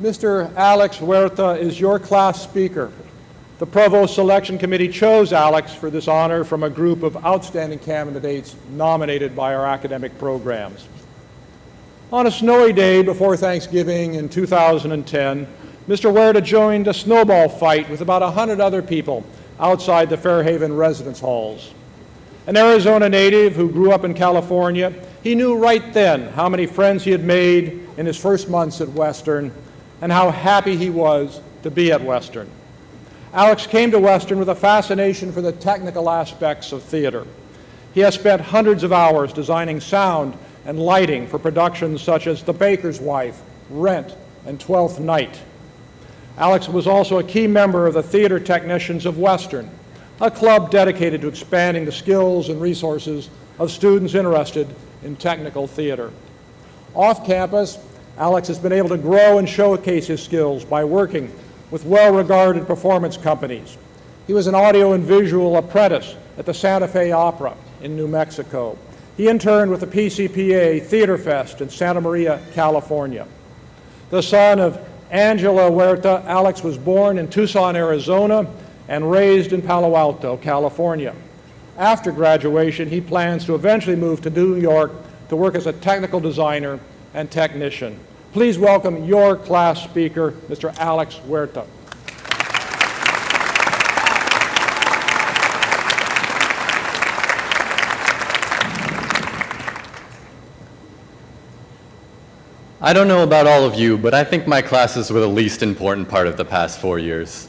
Mr. Alex Huerta is your class speaker. The Provost Selection Committee chose Alex for this honor from a group of outstanding candidates nominated by our academic programs. On a snowy day before Thanksgiving in 2010, Mr. Huerta joined a snowball fight with about 100 other people outside the Fairhaven residence halls. An Arizona native who grew up in California, he knew right then how many friends he had made in his first months at Western and how happy he was to be at Western. Alex came to Western with a fascination for the technical aspects of theater. He has spent hundreds of hours designing sound and lighting for productions such as The Baker's Wife, Rent, and Twelfth Night. Alex was also a key member of the Theater Technicians of Western, a club dedicated to expanding the skills and resources of students interested in technical theater. Off campus, Alex has been able to grow and showcase his skills by working with well-regarded performance companies. He was an audio and visual apprentice at the Santa Fe Opera in New Mexico. He interned with the PCPA Theaterfest in Santa Maria, California. The son of Angela Huerta, Alex was born in Tucson, Arizona, and raised in Palo Alto, California. After graduation, he plans to eventually move to New York to work as a technical designer and technician. Please welcome your class speaker, Mr. Alex Huerta. I don't know about all of you, but I think my classes were the least important part of the past 4 years.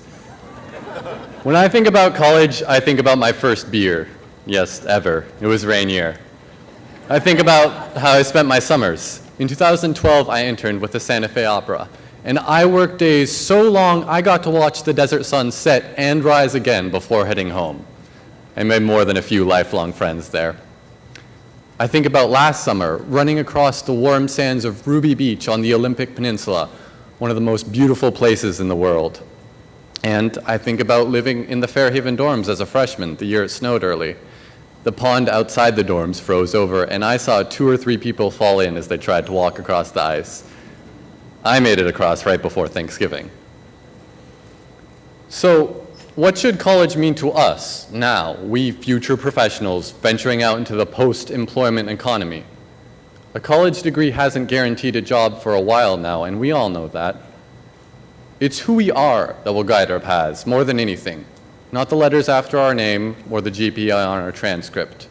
When I think about college, I think about my first beer. Yes, ever. It was Rainier. I think about how I spent my summers. In 2012, I interned with the Santa Fe Opera, and I worked days so long I got to watch the desert sun set and rise again before heading home. I made more than a few lifelong friends there. I think about last summer, running across the warm sands of Ruby Beach on the Olympic Peninsula, one of the most beautiful places in the world. And I think about living in the Fairhaven dorms as a freshman the year it snowed early. The pond outside the dorms froze over, and I saw 2 or 3 people fall in as they tried to walk across the ice. I made it across right before Thanksgiving. So, what should college mean to us now, we future professionals venturing out into the post-employment economy? A college degree hasn't guaranteed a job for a while now, and we all know that. It's who we are that will guide our paths more than anything, not the letters after our name or the GPA on our transcript.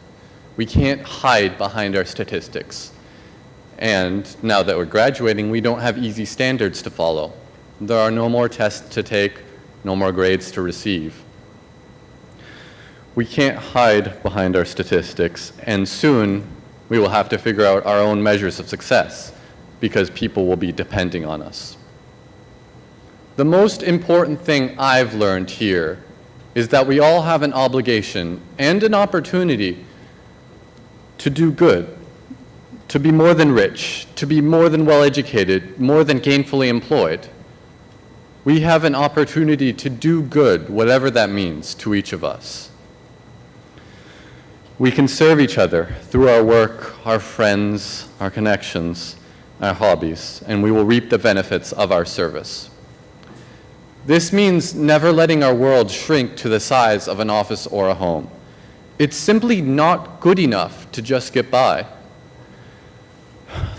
We can't hide behind our statistics. And now that we're graduating, we don't have easy standards to follow. There are no more tests to take, no more grades to receive. We can't hide behind our statistics, and soon we will have to figure out our own measures of success because people will be depending on us. The most important thing I've learned here is that we all have an obligation and an opportunity to do good, to be more than rich, to be more than well-educated, more than gainfully employed. We have an opportunity to do good, whatever that means to each of us. We can serve each other through our work, our friends, our connections, our hobbies, and we will reap the benefits of our service. This means never letting our world shrink to the size of an office or a home. It's simply not good enough to just get by.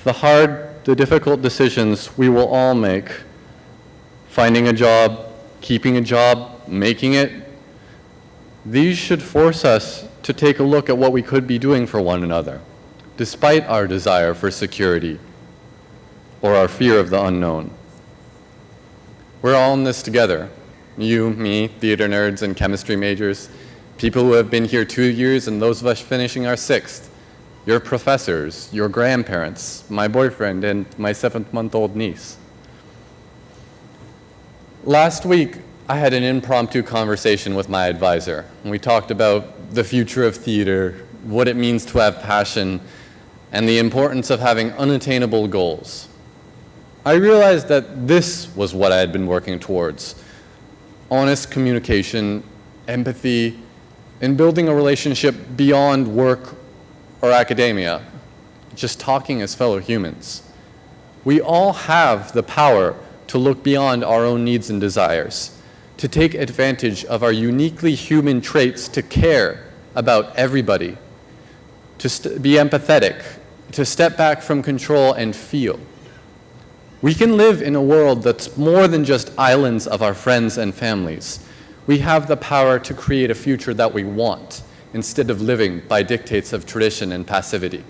The hard, the difficult decisions we will all make, finding a job, keeping a job, making it, these should force us to take a look at what we could be doing for one another, despite our desire for security or our fear of the unknown. We're all in this together. You, me, theater nerds and chemistry majors, people who have been here 2 years and those of us finishing our 6th, your professors, your grandparents, my boyfriend, and my 7-month-old niece. Last week, I had an impromptu conversation with my advisor, and we talked about the future of theater, what it means to have passion, and the importance of having unattainable goals. I realized that this was what I had been working towards: honest communication, empathy, and building a relationship beyond work or academia, just talking as fellow humans. We all have the power to look beyond our own needs and desires, to take advantage of our uniquely human traits to care about everybody, to be empathetic, to step back from control and feel. We can live in a world that's more than just islands of our friends and families. We have the power to create a future that we want, instead of living by dictates of tradition and passivity.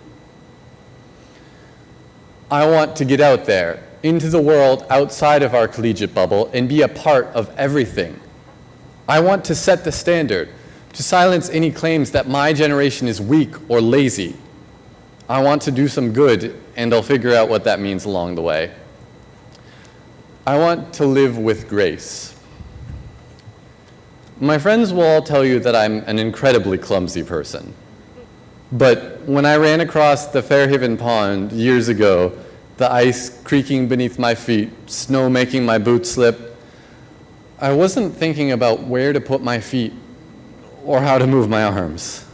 I want to get out there, into the world outside of our collegiate bubble, and be a part of everything. I want to set the standard, to silence any claims that my generation is weak or lazy. I want to do some good, and I'll figure out what that means along the way. I want to live with grace. My friends will all tell you that I'm an incredibly clumsy person. But when I ran across the Fairhaven Pond years ago, the ice creaking beneath my feet, snow making my boots slip, I wasn't thinking about where to put my feet or how to move my arms.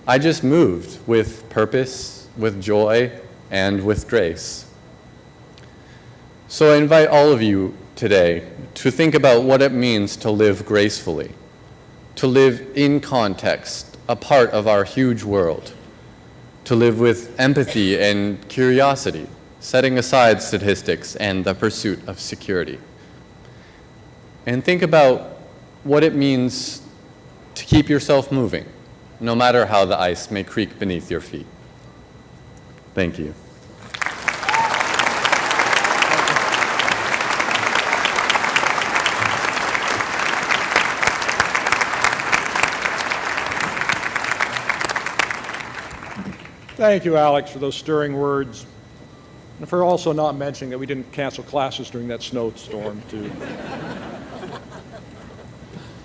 I just moved with purpose, with joy, and with grace. So I invite all of you today to think about what it means to live gracefully, to live in context, a part of our huge world, to live with empathy and curiosity, setting aside statistics and the pursuit of security. And think about what it means to keep yourself moving, no matter how the ice may creak beneath your feet. Thank you. Thank you, Alex, for those stirring words, and for also not mentioning that we didn't cancel classes during that snowstorm, too.